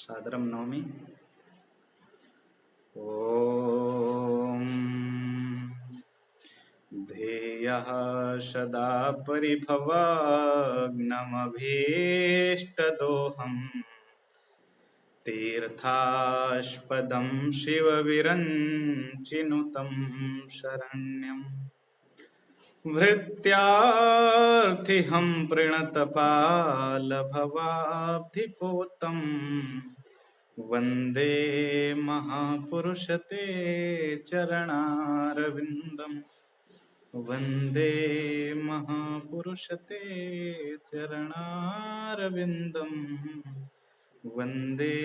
सादरं नौमि। ॐ ध्येयः सदा परिभवाग्नमभीष्टदोहम् तीर्थास्पदं शिवविरञ्चिनुतं शरण्यम् भृत्यार्थिहं प्रणतपालभवाब्धिपोतम् वन्दे महापुरुषते चरणारविन्दम् वन्दे महापुरुषते चरणारविन्दम् वन्दे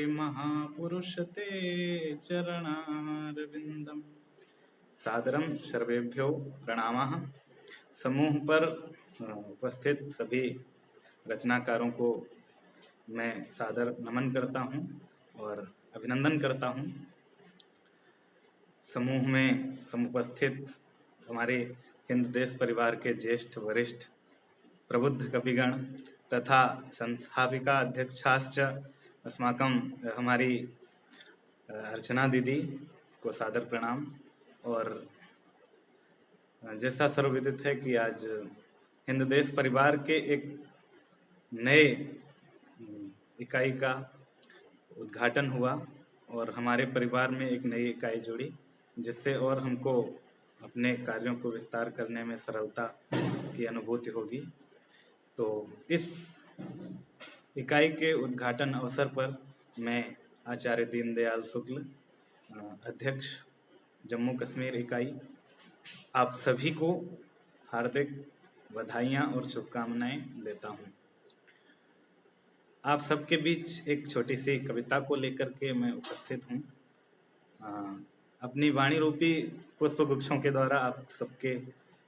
महापुरुषते चरणारविन्दम्। सादरं सर्वेभ्यो प्रणामः। समूह पर उपस्थित सभी रचनाकारों को मैं सादर नमन करता हूं और अभिनंदन करता हूं। समूह में समुपस्थित हमारे हिंद देश परिवार के ज्येष्ठ वरिष्ठ प्रबुद्ध कविगण तथा संस्थापिका अध्यक्षाश्च अस्माकं हमारी अर्चना दीदी को सादर प्रणाम। और जैसा सर्वविदित है कि आज हिंद देश परिवार के एक नए इकाई का उद्घाटन हुआ और हमारे परिवार में एक नई इकाई जुड़ी, जिससे और हमको अपने कार्यों को विस्तार करने में सरलता की अनुभूति होगी। तो इस इकाई के उद्घाटन अवसर पर मैं आचार्य दीनदयाल शुक्ल, अध्यक्ष जम्मू कश्मीर इकाई, आप सभी को हार्दिक बधाइयाँ और शुभकामनाएं देता हूँ। आप सबके बीच एक छोटी सी कविता को लेकर के मैं उपस्थित हूँ। अपनी वाणी रूपी पुष्प गुच्छों के द्वारा आप सबके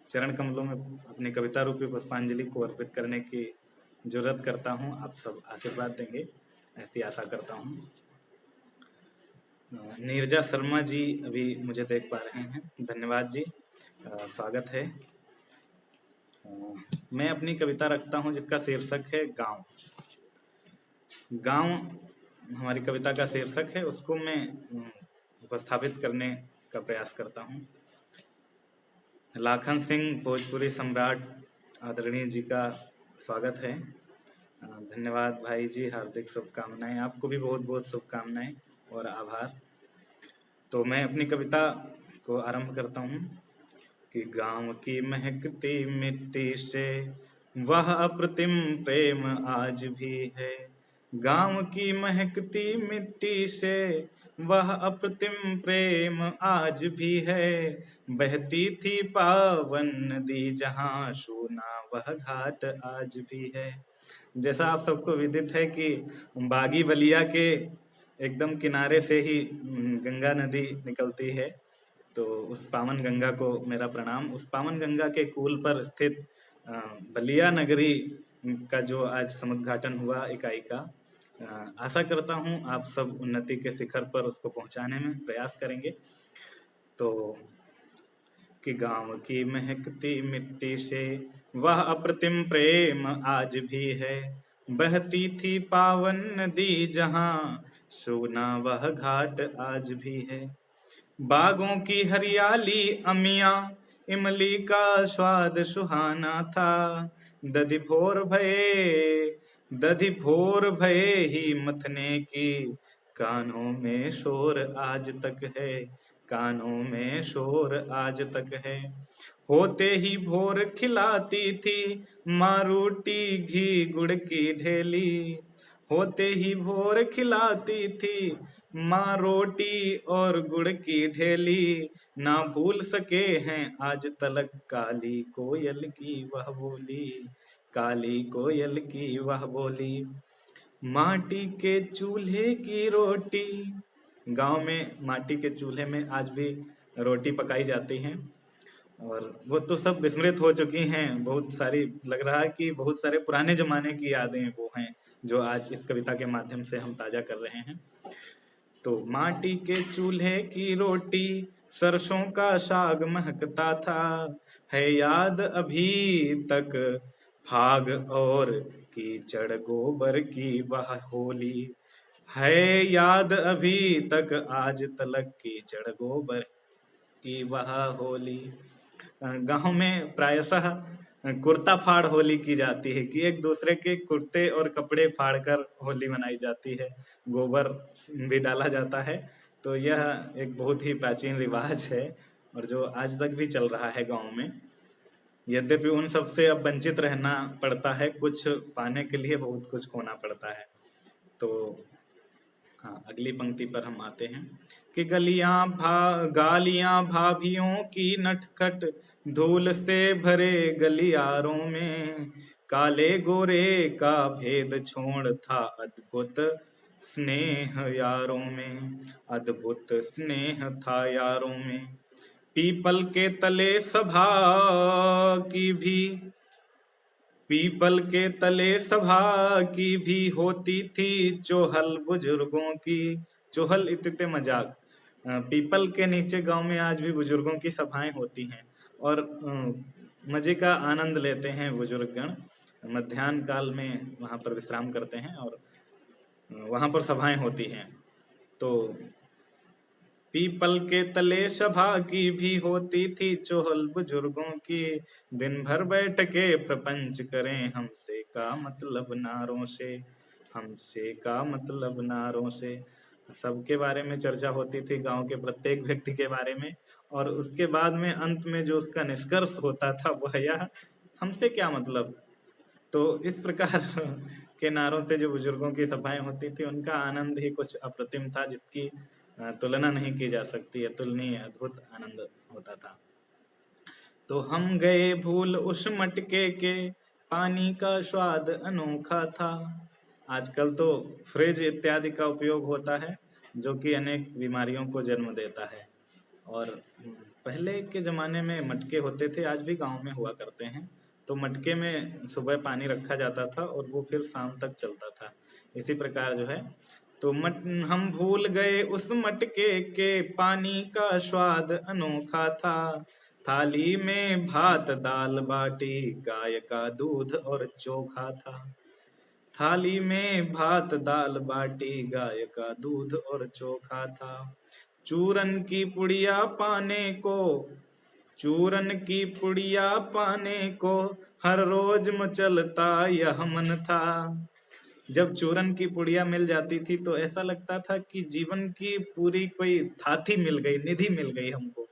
चरण कमलों में अपनी कविता रूपी पुष्पांजलि को अर्पित करने की जरूरत करता हूँ। आप सब आशीर्वाद देंगे, ऐसी आशा करता हूँ। नीरजा शर्मा जी अभी मुझे देख पा रहे हैं, धन्यवाद जी, स्वागत है। मैं अपनी कविता रखता हूँ जिसका शीर्षक है गांव। गांव हमारी कविता का शीर्षक है, उसको मैं उपस्थापित करने का प्रयास करता हूँ। लाखन सिंह भोजपुरी सम्राट आदरणीय जी का स्वागत है। धन्यवाद भाई जी, हार्दिक शुभकामनाएं। आपको भी बहुत बहुत शुभकामनाएं और आभार। तो मैं अपनी कविता को आरंभ करता हूँ कि गांव की महकती मिट्टी से वह अप्रतिम प्रेम आज भी है। गांव की महकती मिट्टी से वह अप्रतिम प्रेम आज भी है। बहती थी पावन नदी जहां सूना वह घाट आज भी है। जैसा आप सबको विदित है कि बागी बलिया के एकदम किनारे से ही गंगा नदी निकलती है। तो उस पावन गंगा को मेरा प्रणाम। उस पावन गंगा के कूल पर स्थित बलिया नगरी का जो आज समुद्घाटन हुआ इकाई का, आशा करता हूं आप सब उन्नति के शिखर पर उसको पहुंचाने में प्रयास करेंगे। तो कि गांव की महकती मिट्टी से वह अप्रतिम प्रेम आज भी है। बहती थी पावन नदी जहां सोना वह घाट आज भी है। बागों की हरियाली अमियां इमली का स्वाद सुहाना था। दधि भोर भये ही मथने की कानों में शोर आज तक है। कानों में शोर आज तक है। होते ही भोर खिलाती थी माँ रोटी घी गुड़ की ढेली। होते ही भोर खिलाती थी माँ रोटी और गुड़ की ढेली। ना भूल सके हैं आज तलक काली कोयल की वह बोली। काली कोयल की वह बोली। माटी के चूल्हे की रोटी। गांव में माटी के चूल्हे में आज भी रोटी पकाई जाती है और वो तो सब विस्मृत हो चुकी हैं। बहुत सारी, लग रहा है कि बहुत सारे पुराने जमाने की यादें वो हैं जो आज इस कविता के माध्यम से हम ताजा कर रहे हैं। तो माटी के चूल्हे की रोटी, सरसों का साग महकता था। है याद अभी तक फाग और कीचड़ गोबर की वह होली। है याद अभी तक आज तलक की जड़ गोबर की वह होली। गांव में प्रायशः कुर्ता फाड़ होली की जाती है कि एक दूसरे के कुर्ते और कपड़े फाड़ कर होली मनाई जाती है, गोबर भी डाला जाता है। तो यह एक बहुत ही प्राचीन रिवाज है और जो आज तक भी चल रहा है गांव में। यद्यपि उन सबसे अब वंचित रहना पड़ता है, कुछ पाने के लिए बहुत कुछ खोना पड़ता है। तो हाँ, अगली पंक्ति पर हम आते हैं कि गालियां भाभियों की नटखट धूल से भरे गलियारों में, काले गोरे का भेद छोड़ था अद्भुत स्नेह यारों में, अद्भुत स्नेह था यारों में। पीपल के तले सभा की भी पीपल के तले सभा की भी होती थी चोहल बुजुर्गों की। चोहल इत्ते मजाक। पीपल के नीचे गांव में आज भी बुजुर्गों की सभाएं होती हैं और मजे का आनंद लेते हैं बुजुर्गगण। मध्याह्न काल में वहां पर विश्राम करते हैं और वहां पर सभाएं होती हैं। तो पीपल के तले सभा की भी होती थी चोहल बुजुर्गों की, दिन भर बैठ के प्रपंच करें हमसे का मतलब नारों से, हमसे का मतलब नारों से। सबके बारे में चर्चा होती थी, गांव के प्रत्येक व्यक्ति के बारे में, और उसके बाद में अंत में जो उसका निष्कर्ष होता था वह यह, हमसे क्या मतलब। तो इस प्रकार के नारों से जो बुजुर्गों की सभाएं होती थी उनका आनंद ही कुछ अप्रतिम था, जिसकी तुलना नहीं की जा सकती, अतुलनीय अद्भुत आनंद होता था। तो हम गए भूल उस मटके के, पानी का स्वाद अनोखा था। आजकल तो फ्रिज इत्यादि का उपयोग होता है जो कि अनेक बीमारियों को जन्म देता है। और पहले के जमाने में मटके होते थे, आज भी गांव में हुआ करते हैं। तो मटके में सुबह पानी रखा जाता था और वो फिर शाम तक चलता था। इसी प्रकार जो है, तो हम भूल गए उस मटके के, पानी का स्वाद अनोखा था। थाली में भात दाल बाटी, गाय का दूध और चोखा था। थाली में भात दाल बाटी, गाय का दूध और चोखा था। चूरन की पुड़िया पाने को, चूरन की पुड़िया पाने को हर रोज मचलता यह मन था। जब चूरन की पुड़िया मिल जाती थी तो ऐसा लगता था कि जीवन की पूरी कोई थाती मिल गई, निधि मिल गई हमको।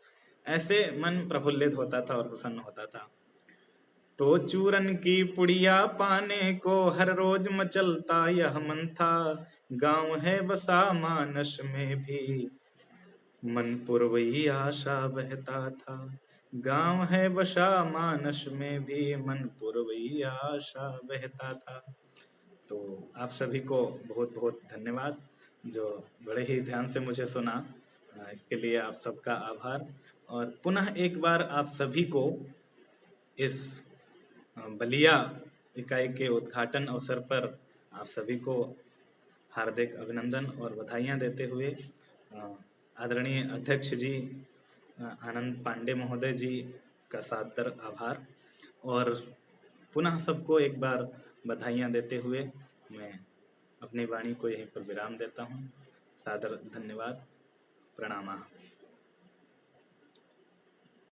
ऐसे मन प्रफुल्लित होता था और प्रसन्न होता था। तो चूरन की पुड़िया पाने को हर रोज मचलता यह मन था। गांव है बसा मानस में भी, मन पुरवई आशा बहता था। गांव है बसा मानस में भी, मन पुरवई आशा बहता था। तो आप सभी को बहुत बहुत धन्यवाद जो बड़े ही ध्यान से मुझे सुना। इसके लिए आप सबका आभार। और पुनः एक बार आप सभी को इस बलिया इकाई के उद्घाटन अवसर पर आप सभी को हार्दिक अभिनंदन और बधाइयाँ देते हुए आदरणीय अध्यक्ष जी आनंद पांडे महोदय जी का सादर आभार, और पुनः सबको एक बार बधाइयाँ देते हुए मैं अपनी वाणी को यहीं पर विराम देता हूँ। सादर धन्यवाद। प्रणाम।